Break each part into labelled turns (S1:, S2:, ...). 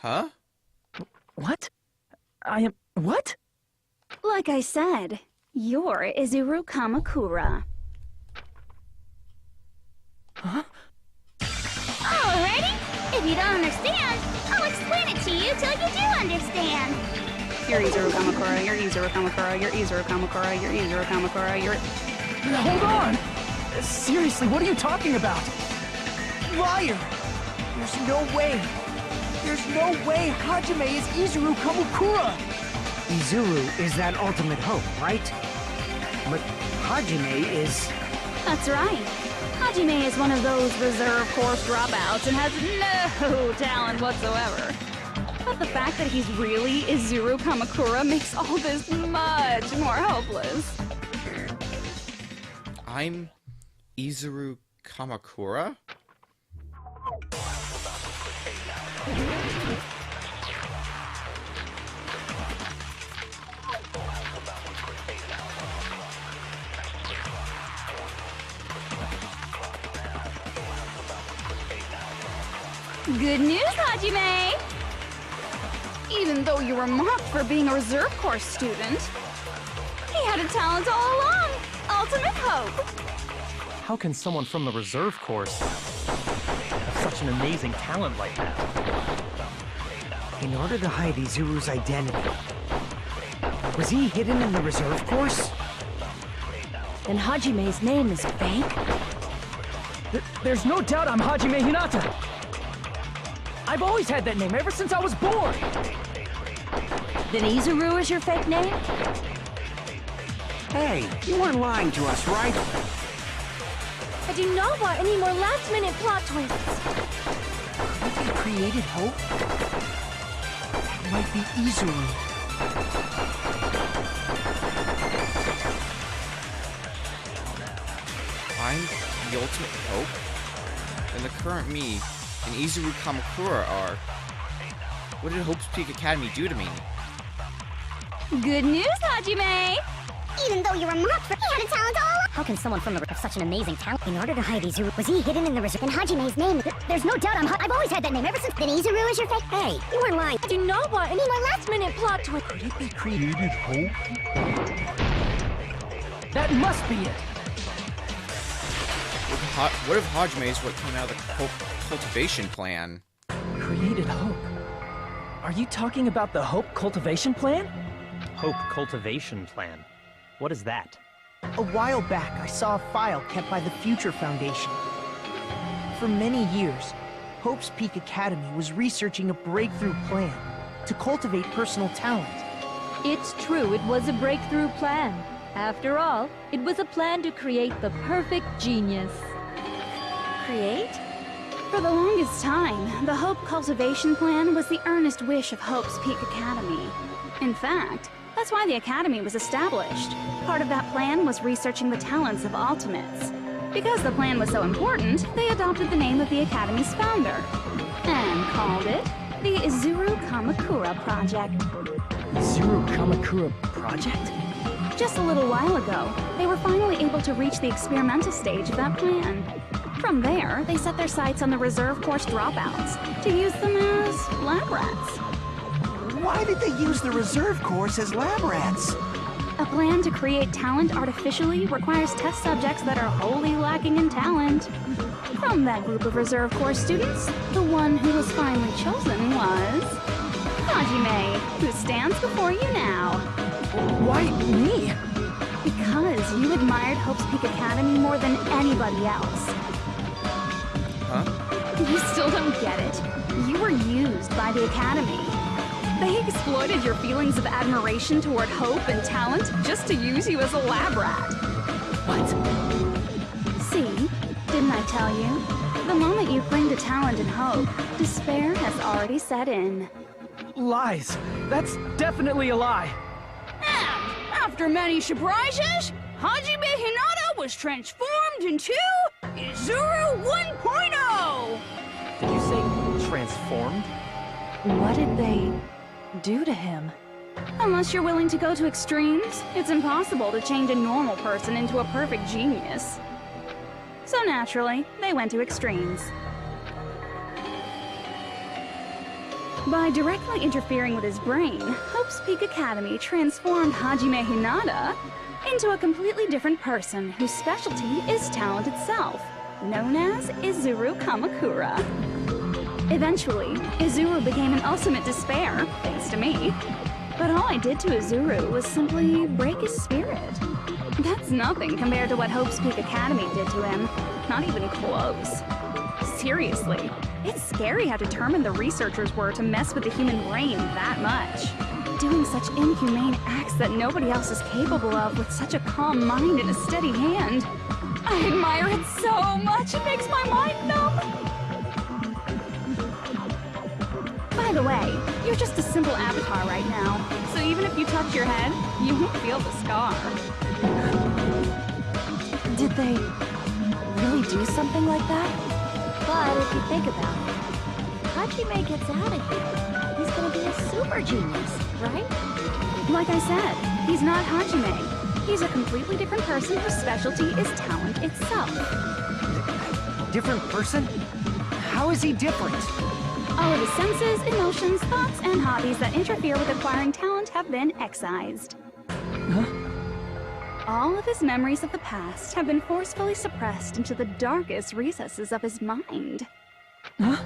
S1: Huh?
S2: What? What?
S3: Like I said, you're Izuru Kamakura.
S2: Huh?
S4: Alrighty. If you don't understand, I'll explain it to you till you do understand.
S3: You're Izuru Kamakura, you're Izuru Kamakura, you're Izuru Kamakura, you're Izuru Kamakura, you're...
S2: Hold on! Seriously, what are you talking about? Liar! There's no way! There's no way Hajime is Izuru Kamakura!
S5: Izuru is that ultimate hope, right? But Hajime is...
S3: That's right. Hajime is one of those reserve course dropouts and has no talent whatsoever. But the fact that he's really Izuru Kamakura makes all this much more hopeless.
S1: I'm Izuru Kamakura?
S3: Good news, Hajime! Even though you were mocked for being a reserve course student, he had a talent all along! Ultimate hope!
S2: How can someone from the reserve course have such an amazing talent like that?
S5: In order to hide Izuru's identity, was he hidden in the reserve course?
S6: Then Hajime's name is fake?
S2: There's no doubt I'm Hajime Hinata! I've always had that name ever since I was born!
S6: Then Izuru is your fake name?
S5: Hey, you weren't lying to us, right?
S6: I do not want any more last-minute plot twists!
S5: What he created hope? That might be Izuru.
S1: I'm the ultimate hope? And the current me and Izuru Kamakura are... What did Hope's Peak Academy do to me?
S3: Good news, Hajime!
S4: Even though you were mocked for he had a talent all along.
S7: How can someone from the have such an amazing talent? In order to hide Izuru, was he hidden in the reserve? And Hajime's name, there's no doubt I've always had that name ever since. Then Izuru is your fake? Hey, you weren't lying.
S6: I do not want any more last-minute plot twists!
S5: Could it be created hope?
S2: That must be it!
S1: What if Hajime is what came out of the Hope cultivation plan?
S2: Created hope. Are you talking about the Hope cultivation plan?
S8: Hope Cultivation Plan. What is that?
S9: A while back, I saw a file kept by the Future Foundation. For many years, Hope's Peak Academy was researching a breakthrough plan to cultivate personal talent.
S6: It's true, it was a breakthrough plan. After all, it was a plan to create the perfect genius.
S3: Create? For the longest time, the Hope Cultivation Plan was the earnest wish of Hope's Peak Academy. In fact, that's why the Academy was established. Part of that plan was researching the talents of Ultimates. Because the plan was so important, they adopted the name of the Academy's founder and called it the Izuru Kamakura Project.
S2: Izuru Kamakura Project?
S3: Just a little while ago, they were finally able to reach the experimental stage of that plan. From there, they set their sights on the reserve course dropouts to use them as lab rats.
S9: Why did they use the reserve course as lab rats?
S3: A plan to create talent artificially requires test subjects that are wholly lacking in talent. From that group of reserve course students, the one who was finally chosen was... Hajime, who stands before you now.
S2: Why me?
S3: Because you admired Hope's Peak Academy more than anybody else.
S1: Huh?
S3: You still don't get it. You were used by the Academy. They exploited your feelings of admiration toward hope and talent just to use you as a lab rat.
S2: What?
S3: See? Didn't I tell you? The moment you cling to talent and hope, despair has already set in.
S2: Lies. That's definitely a lie.
S10: And after many surprises, Hajime Hinata was transformed into Izuru 1.0!
S2: Did you say transformed?
S6: What did they do to him?
S3: Unless you're willing to go to extremes, it's impossible to change a normal person into a perfect genius. So naturally, they went to extremes. By directly interfering with his brain, Hope's Peak Academy transformed Hajime Hinata into a completely different person whose specialty is talent itself, known as Izuru Kamakura. Eventually, Izuru became an ultimate despair, thanks to me. But all I did to Izuru was simply break his spirit. That's nothing compared to what Hope's Peak Academy did to him. Not even close. Seriously, it's scary how determined the researchers were to mess with the human brain that much. Doing such inhumane acts that nobody else is capable of with such a calm mind and a steady hand. I admire it so much, it makes my mind numb. By the way, you're just a simple avatar right now, so even if you touch your head, you won't feel the scar.
S6: Did they really do something like that? But if you think about it, Hajime gets out of here. He's gonna be a super genius, right?
S3: Like I said, he's not Hajime. He's a completely different person whose specialty is talent itself.
S5: Different person? How is he different?
S3: All of his senses, emotions, thoughts, and hobbies that interfere with acquiring talent have been excised.
S5: Huh?
S3: All of his memories of the past have been forcefully suppressed into the darkest recesses of his mind.
S5: Huh?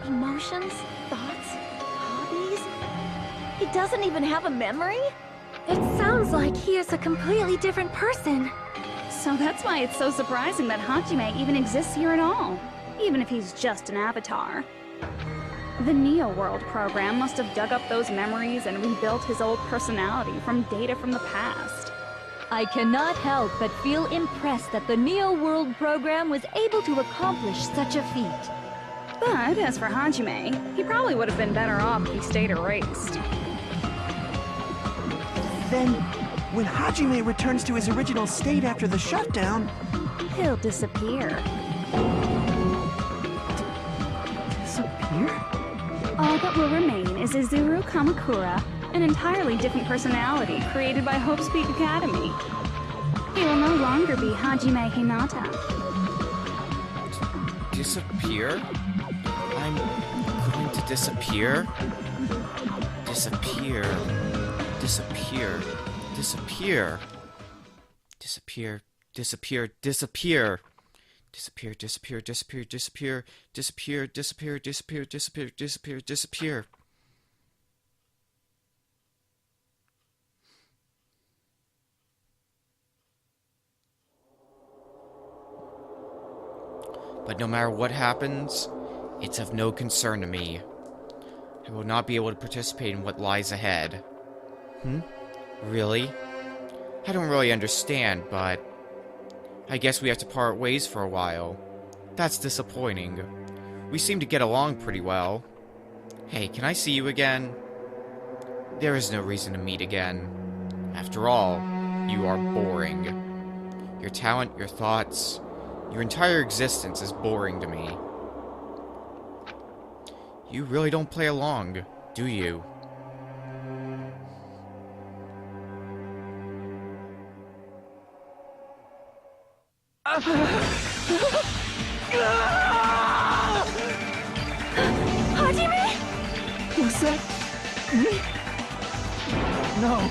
S6: Emotions, thoughts, hobbies? He doesn't even have a memory? It sounds like he is a completely different person.
S3: So that's why it's so surprising that Hajime even exists here at all, even if he's just an avatar. The Neo World program must have dug up those memories and rebuilt his old personality from data from the past.
S6: I cannot help but feel impressed that the Neo World program was able to accomplish such a feat.
S3: But as for Hajime, he probably would have been better off if he stayed erased.
S2: Then, when Hajime returns to his original state after the shutdown,
S3: He'll disappear.
S2: disappear?
S3: All that will remain is Izuru Kamakura, an entirely different personality created by Hope's Peak Academy. He will no longer be Hajime Hinata.
S1: Disappear? I'm going to disappear? Disappear. Disappear. Disappear. Disappear. Disappear. Disappear. Disappear. Disappear. Disappear. Disappear. Disappear. Disappear. Disappear. Disappear. Disappear. Disappear. But no matter what happens, it's of no concern to me. I will not be able to participate in what lies ahead. Really? I don't really understand, but I guess we have to part ways for a while. That's disappointing. We seem to get along pretty well. Hey, can I see you again? There is no reason to meet again. After all, you are boring. Your talent, your thoughts, your entire existence is boring to me. You really don't play along, do you?
S6: Hajime?
S2: Was that me? No,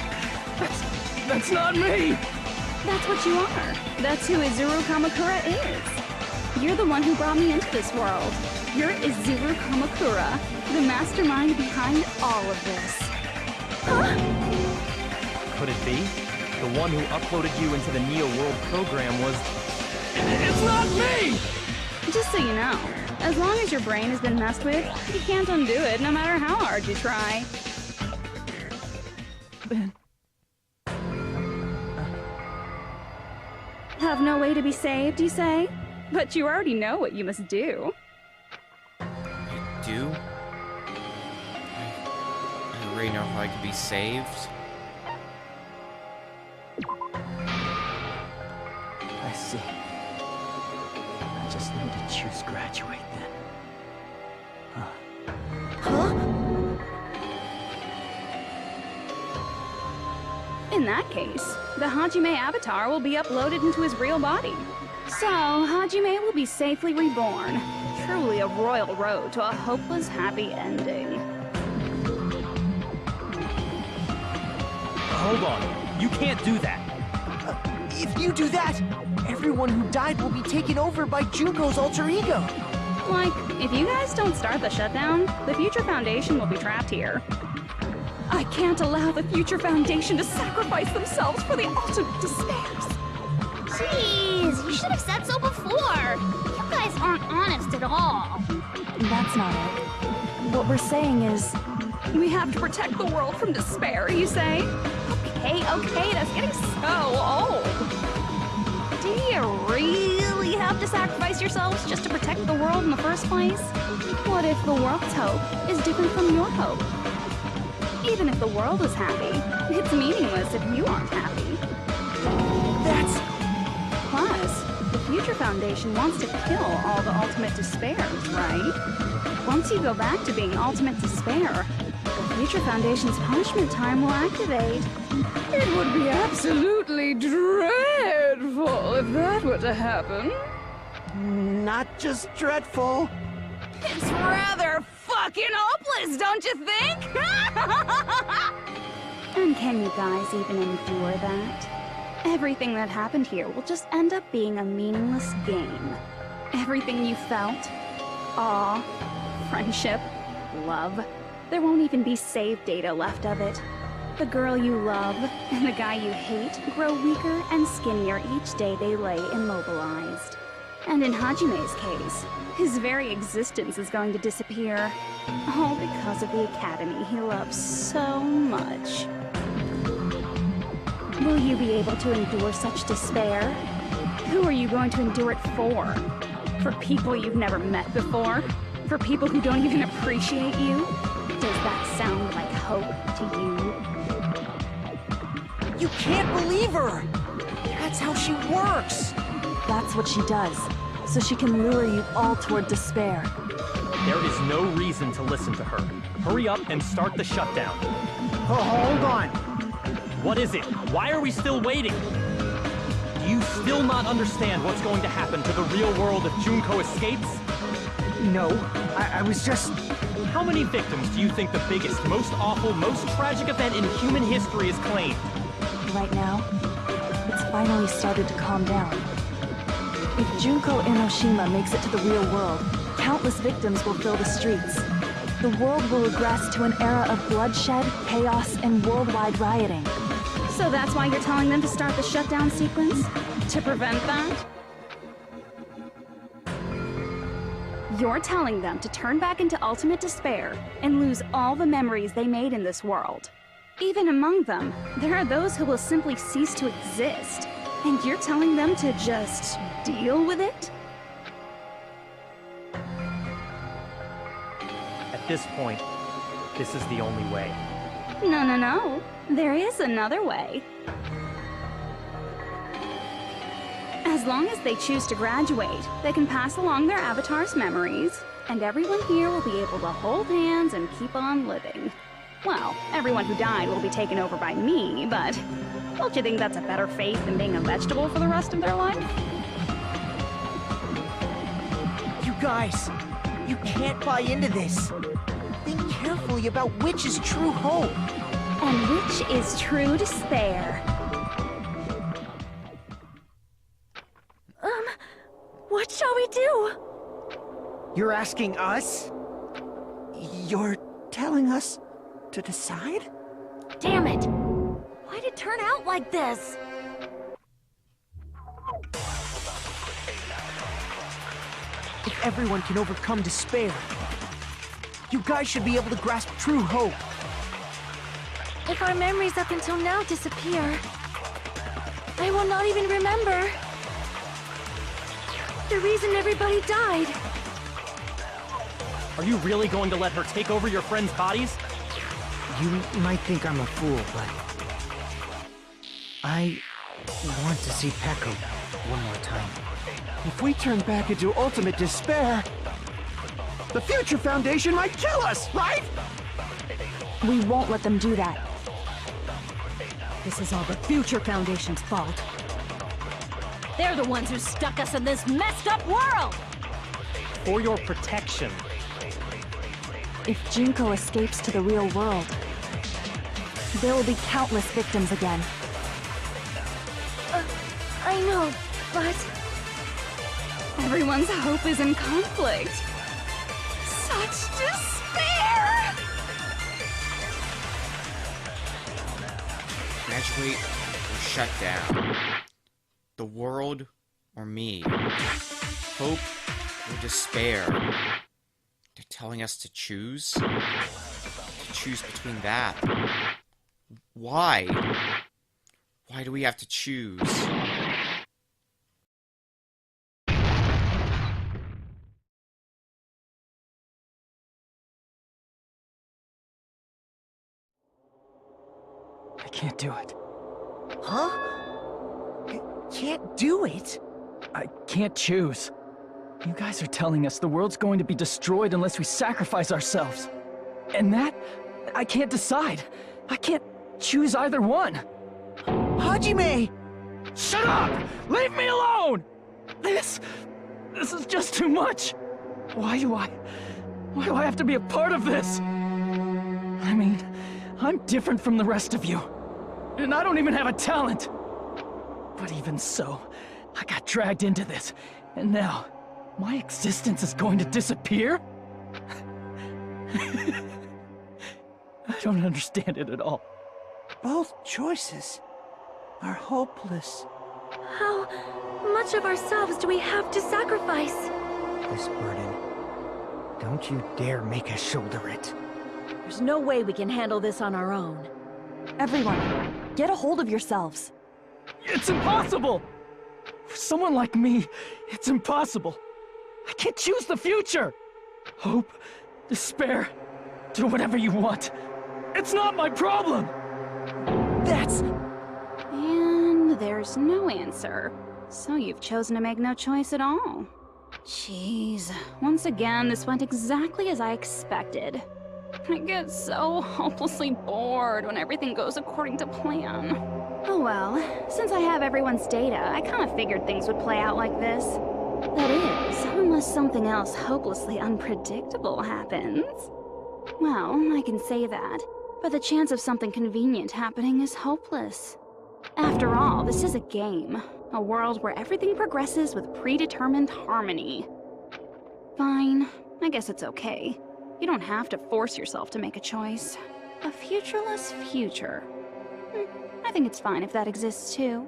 S2: that's not me!
S3: That's what you are. That's who Izuru Kamakura is. You're the one who brought me into this world. You're Izuru Kamakura, the mastermind behind all of this.
S6: Huh?
S8: Could it be? The one who uploaded you into the Neo World program was...
S2: It's not me!
S3: Just so you know, as long as your brain has been messed with, you can't undo it no matter how hard you try.
S2: Ben.
S3: Have no way to be saved, you say? But you already know what you must do.
S1: I do? I already know how I can be saved.
S2: I see. I just need to choose graduate then.
S6: Huh?
S3: In that case, the Hajime avatar will be uploaded into his real body. So, Hajime will be safely reborn. Truly a royal road to a hopeless happy ending.
S8: Hold on. You can't do that.
S9: If you do that, everyone who died will be taken over by Junko's alter ego.
S3: Like, if you guys don't start the shutdown, the Future Foundation will be trapped here. I can't allow the Future Foundation to sacrifice themselves for the ultimate despairs.
S4: Jeez, you should have said so before. You guys aren't honest at all.
S6: That's not it. What we're saying is...
S3: We have to protect the world from despair, you say? Okay, that's getting so old. Do you really have to sacrifice yourselves just to protect the world in the first place? What if the world's hope is different from your hope? Even if the world is happy, it's meaningless if you aren't happy.
S9: That's...
S3: Plus, the Future Foundation wants to kill all the ultimate despairs, right? Once you go back to being ultimate despair, the Future Foundation's punishment time will activate.
S10: It would be absolutely dreadful if that were to happen.
S9: not just dreadful.
S10: It's rather fucking hopeless, don't you think?
S3: And can you guys even endure that? Everything that happened here will just end up being a meaningless game. Everything you felt, awe, friendship, love, there won't even be save data left of it. The girl you love and the guy you hate grow weaker and skinnier each day they lay immobilized. And in Hajime's case, his very existence is going to disappear. All because of the academy he loves so much. Will you be able to endure such despair? Who are you going to endure it for? For people you've never met before? For people who don't even appreciate you? Does that sound like hope to you?
S9: You can't believe her! That's how she works!
S6: That's what she does, so she can lure you all toward despair.
S8: There is no reason to listen to her. Hurry up and start the shutdown.
S9: Oh, hold on.
S8: What is it? Why are we still waiting? Do you still not understand what's going to happen to the real world if Junko escapes?
S9: No, I was just...
S8: How many victims do you think the biggest, most awful, most tragic event in human history has claimed?
S6: Right now, it's finally started to calm down. If Junko Enoshima makes it to the real world, countless victims will fill the streets. The world will regress to an era of bloodshed, chaos, and worldwide rioting.
S3: So that's why you're telling them to start the shutdown sequence? To prevent that? You're telling them to turn back into ultimate despair and lose all the memories they made in this world. Even among them, there are those who will simply cease to exist. And you're telling them to just deal with it?
S8: At this point, this is the only way.
S3: No. There is another way. As long as they choose to graduate, they can pass along their avatar's memories, and everyone here will be able to hold hands and keep on living. Well, everyone who died will be taken over by me, but don't you think that's a better fate than being a vegetable for the rest of their life?
S9: You guys, you can't buy into this. Think carefully about which is true hope.
S3: And which is true despair.
S6: What shall we do?
S9: You're asking us? You're telling us to decide?
S6: Damn it! Why'd it turn out like this?
S9: If everyone can overcome despair, you guys should be able to grasp true hope.
S6: If our memories up until now disappear, I will not even remember the reason everybody died.
S8: Are you really going to let her take over your friends' bodies?
S5: You might think I'm a fool, but I want to see Peko one more time.
S2: If we turn back into ultimate despair, the Future Foundation might kill us, right?
S6: We won't let them do that. This is all the Future Foundation's fault. They're the ones who stuck us in this messed up world!
S8: for your protection.
S6: If Junko escapes to the real world, there will be countless victims again.
S3: I know, but... everyone's hope is in conflict. Such despair!
S1: Graduate or shut down. The world or me. Hope or despair. They're telling us to choose? To choose between that. Why? Why do we have to choose?
S2: I can't do it.
S9: Huh? Can't do it?
S2: I can't choose. You guys are telling us the world's going to be destroyed unless we sacrifice ourselves. And that, I can't decide. I can't choose either one.
S9: Hajime!
S2: Shut up! Leave me alone! This is just too much. Why do I have to be a part of this? I mean, I'm different from the rest of you. And I don't even have a talent. But even so, I got dragged into this. And now, my existence is going to disappear? I don't understand it at all.
S9: Both choices are hopeless.
S6: How much of ourselves do we have to sacrifice?
S5: This burden. Don't you dare make us shoulder it.
S6: There's no way we can handle this on our own. Everyone, get a hold of yourselves.
S2: It's impossible! For someone like me, it's impossible. I can't choose the future! Hope, despair, do whatever you want. It's not my problem!
S9: That's...
S3: And there's no answer. So you've chosen to make no choice at all. Jeez, once again, this went exactly as I expected. I get so hopelessly bored when everything goes according to plan. Oh well, since I have everyone's data, I kind of figured things would play out like this. That is, unless something else hopelessly unpredictable happens. Well, I can say that, but the chance of something convenient happening is hopeless. After all, this is a game. A world where everything progresses with predetermined harmony. Fine, I guess it's okay. You don't have to force yourself to make a choice. A futureless future. I think it's fine if that exists too.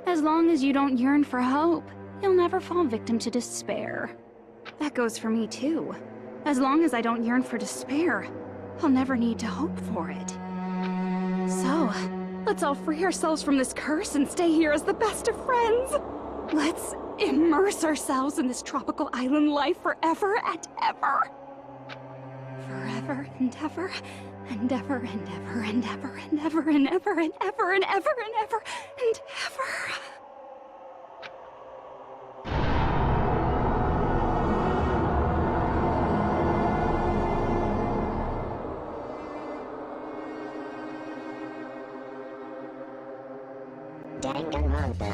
S3: As long as you don't yearn for hope, you'll never fall victim to despair. That goes for me too. As long as I don't yearn for despair, I'll never need to hope for it. So, let's all free ourselves from this curse and stay here as the best of friends. Let's immerse ourselves in this tropical island life forever and ever. Forever and ever, and ever and ever and ever and ever and ever and ever and ever and ever and ever.
S7: Danganronpa.